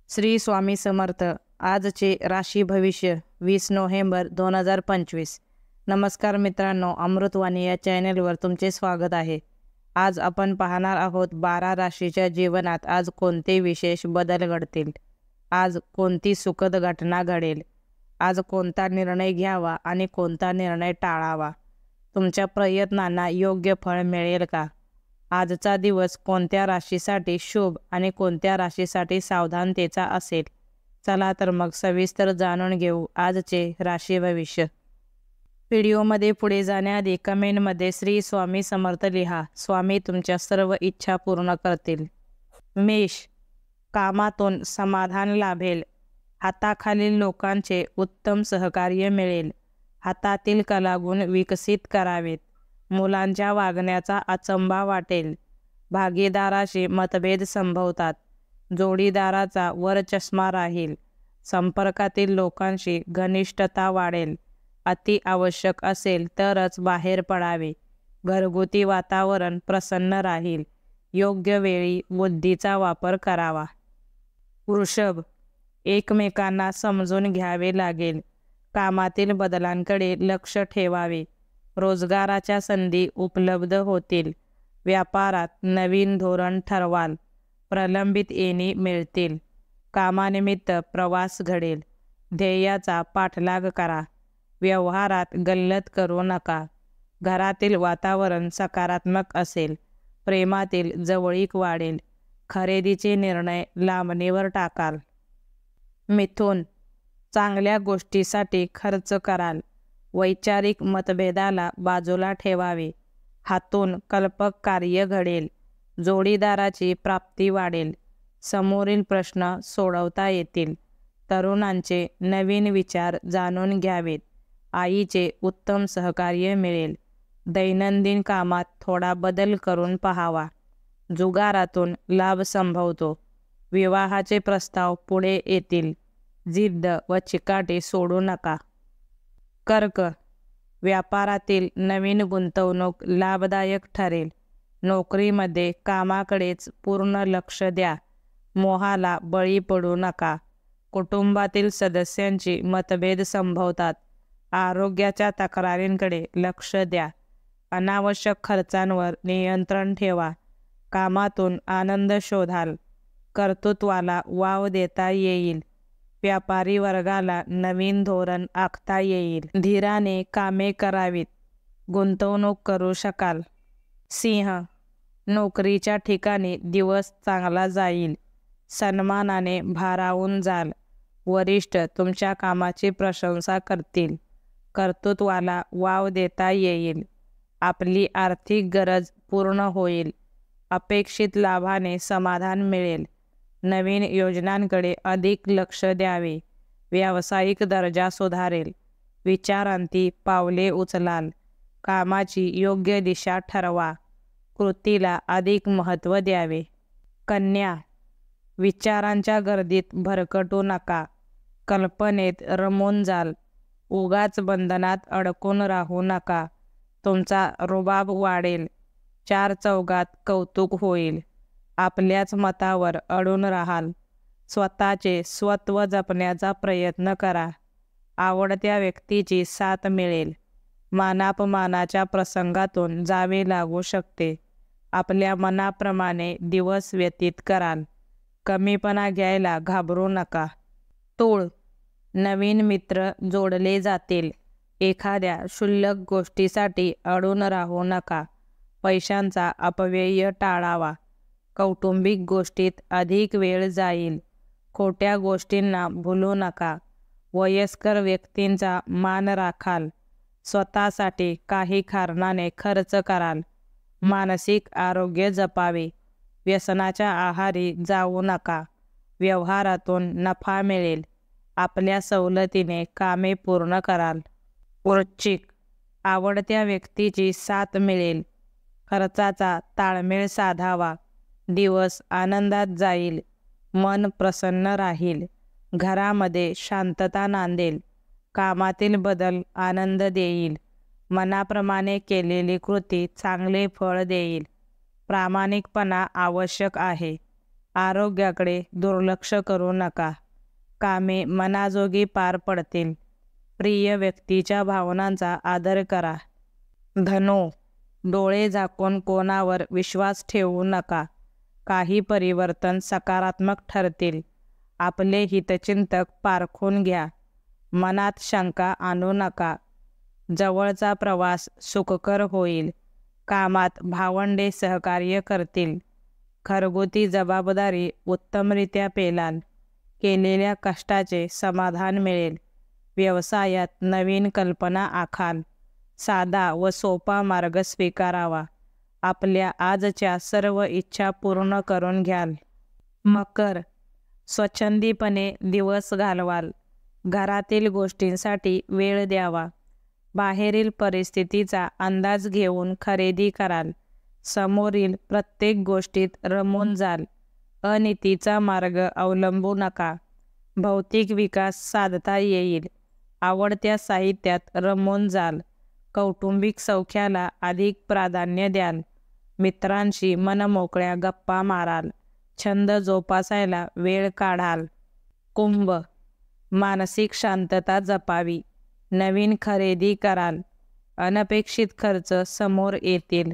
श्री स्वामी समर्थ. आजचे राशी भविष्य 20 नोव्हेंबर 2025. नमस्कार मित्रांनो, अमृतवाणी या चॅनेलवर तुमचे स्वागत आहे. आज आपण पाहणार आहोत 12 राशीच्या जीवनात आज कोणते विशेष बदल घडतील, आज कोणती सुखद घटना घडेल, आज कोणता निर्णय घ्यावा आणि कोणता निर्णय टाळावा, तुमच्या प्रयत्नांना योग्य फळ मिळेल का, आजचा दिवस कोणत्या राशीसाठी शुभ आणि कोणत्या राशीसाठी सावधानतेचा असेल. चला तर मग सविस्तर जाणून घेऊ आजचे राशी भविष्य. व्हिडिओमध्ये पुढे जाण्याआधी कमेंटमध्ये श्री स्वामी समर्थ लिहा. स्वामी तुमच्या सर्व इच्छा पूर्ण करतील. मेष, कामातून समाधान लाभेल. हाताखालील लोकांचे उत्तम सहकार्य मिळेल. हातातील कलागुण विकसित करावेत. मुलांच्या वागण्याचा अचंबा वाटेल. भागीदाराशी मतभेद संभवतात. जोडीदाराचा वरचष्मा राहील. संपर्कातील लोकांशी घनिष्ठता वाढेल. अति आवश्यक असेल तरच बाहेर पडावे. घरगुती वातावरण प्रसन्न राहील. योग्य वेळी बुद्धीचा वापर करावा. वृषभ, एकमेकांना समजून घ्यावे लागेल. कामातील बदलांकडे लक्ष ठेवावे. रोजगाराच्या संधी उपलब्ध होतील. व्यापारात नवीन धोरण ठरवाल. प्रलंबित येणी मिळतील. कामानिमित्त प्रवास घडेल. ध्येयाचा पाठलाग करा. व्यवहारात गल्लत करू नका. घरातील वातावरण सकारात्मक असेल. प्रेमातील जवळीक वाढेल. खरेदीचे निर्णय लांबणीवर टाकाल. मिथुन, चांगल्या गोष्टीसाठी खर्च कराल. वैचारिक मतभेदाला बाजूला ठेवावे. हातून कल्पक कार्य घडेल. जोडीदाराची प्राप्ती वाढेल. समोरील प्रश्न सोडवता येतील. तरुणांचे नवीन विचार जाणून घ्यावेत. आईचे उत्तम सहकार्य मिळेल. दैनंदिन कामात थोडा बदल करून पहावा. जुगारातून लाभ संभवतो. विवाहाचे प्रस्ताव पुढे येतील. जिद्द व चिकाटी सोडू नका. कर्क, व्यापारातील नवीन गुंतवणूक लाभदायक ठरेल. नोकरीमध्ये कामाकडेच पूर्ण लक्ष द्या. मोहाला बळी पडू नका. कुटुंबातील सदस्यांची मतभेद संभवतात. आरोग्याच्या तक्रारींकडे लक्ष द्या. अनावश्यक खर्चांवर नियंत्रण ठेवा. कामातून आनंद शोधाल. कर्तृत्वाला वाव देता येईल. व्यापारी वर्गाला नवीन धोरण आखता येईल. धीराने कामे करावीत. गुंतवणूक करू शकाल. सिंह, नोकरीच्या ठिकाणी दिवस चांगला जाईल. सन्मानाने भारावून जाल. वरिष्ठ तुमच्या कामाची प्रशंसा करतील. कर्तृत्वाला वाव देता येईल. आपली आर्थिक गरज पूर्ण होईल. अपेक्षित लाभाने समाधान मिळेल. नवीन योजनांकडे अधिक लक्ष द्यावे. व्यावसायिक दर्जा सुधारेल. विचारांती पावले उचलाल. कामाची योग्य दिशा ठरवा. कृतीला अधिक महत्त्व द्यावे. कन्या, विचारांच्या गर्दीत भरकटू नका. कल्पनेत रमून जाल. उगाच बंधनात अडकून राहू नका. तुमचा रुबाब वाढेल. चार चौघात कौतुक होईल. आपल्याच मतावर अडून राहाल. स्वतःचे स्वत्व जपण्याचा प्रयत्न करा. आवडत्या व्यक्तीची साथ मिळेल. मानापमानाच्या प्रसंगातून जावे लागू शकते. आपल्या मनाप्रमाणे दिवस व्यतीत कराल. कमीपणा घ्यायला घाबरू नका. तूळ, नवीन मित्र जोडले जातील. एखाद्या क्षुल्लक गोष्टीसाठी अडून राहू नका. पैशांचा अपव्यय टाळावा. कौटुंबिक गोष्टीत अधिक वेळ जाईल. खोट्या गोष्टींना भुलू नका. वयस्कर व्यक्तींचा मान राखाल. स्वतःसाठी काही कारणाने खर्च कराल. मानसिक आरोग्य जपावे. व्यसनाच्या आहारी जाऊ नका. व्यवहारातून नफा मिळेल. आपल्या सवलतीने कामे पूर्ण कराल. वृश्चिक, आवडत्या व्यक्तीची साथ मिळेल. खर्चाचा ताळमेळ साधावा. दिवस आनंदात जाईल. मन प्रसन्न राहील. घरामध्ये शांतता नांदेल. कामातील बदल आनंद देईल. मनाप्रमाणे केलेली कृती चांगले फळ देईल. प्रामाणिकपणा आवश्यक आहे. आरोग्याकडे दुर्लक्ष करू नका. कामे मनाजोगी पार पडतील. प्रिय व्यक्तीच्या भावनांचा आदर करा. धनु, डोळे झाकून कोणावर विश्वास ठेवू नका. काही परिवर्तन सकारात्मक ठरतील. आपले हितचिंतक पारखून घ्या. मनात शंका आणू नका. जवळचा प्रवास सुखकर होईल. कामात भावंडे सहकार्य करतील. घरगुती जबाबदारी उत्तमरित्या पेलाल. केलेल्या कष्टाचे समाधान मिळेल. व्यवसायात नवीन कल्पना आखाल. साधा व सोपा मार्ग स्वीकारावा. आपल्या आजच्या सर्व इच्छा पूर्ण करून घ्याल. मकर, स्वच्छंदीपणे दिवस घालवाल. घरातील गोष्टींसाठी वेळ द्यावा. बाहेरील परिस्थितीचा अंदाज घेऊन खरेदी कराल. समोरील प्रत्येक गोष्टीत रमून जाल. अनितीचा मार्ग अवलंबू नका. भौतिक विकास साधता येईल. आवडत्या साहित्यात रमून जाल. कौटुंबिक सौख्याला अधिक प्राधान्य द्याल. मित्रांशी मनमोकळ्या गप्पा माराल. छंद जोपासायला वेळ काढाल. कुंभ, मानसिक शांतता जपावी. नवीन खरेदी कराल. अनपेक्षित खर्च समोर येतील.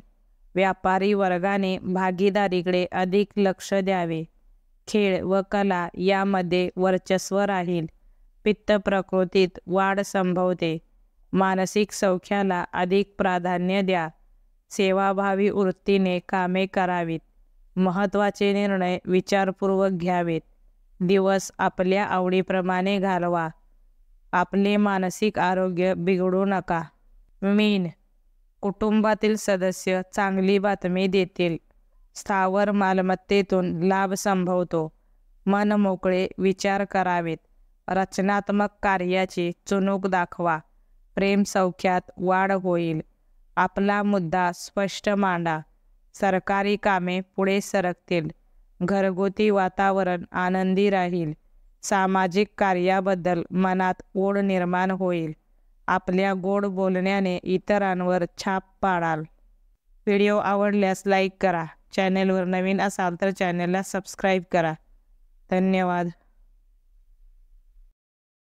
व्यापारी वर्गाने भागीदारीकडे अधिक लक्ष द्यावे. खेळ व कला यामध्ये वर्चस्व राहील. पित्त प्रकृतीत वाढ संभवते. मानसिक सौख्याला अधिक प्राधान्य द्या. सेवाभावी वृत्तीने कामे करावीत. महत्त्वाचे निर्णय विचारपूर्वक घ्यावेत. दिवस आपल्या आवडीप्रमाणे घालवा. आपले मानसिक आरोग्य बिघडू नका. मीन, कुटुंबातील सदस्य चांगली बातमी देतील. स्थावर मालमत्तेतून लाभ संभवतो. मन मोकळे विचार करावेत. रचनात्मक कार्याची चुणूक दाखवा. प्रेम सौख्यात वाढ होईल. आपला मुद्दा स्पष्ट मांडा. सरकारी कामे पुढे सरकतील. घरगुती वातावरण आनंदी राहील. सामाजिक कार्याबद्दल मनात ओढ निर्माण होईल. आपल्या गोड बोलण्याने इतरांवर छाप पाडाल. व्हिडिओ आवडल्यास लाईक करा. चॅनेलवर नवीन असाल तर चॅनेलला सबस्क्राईब करा. धन्यवाद.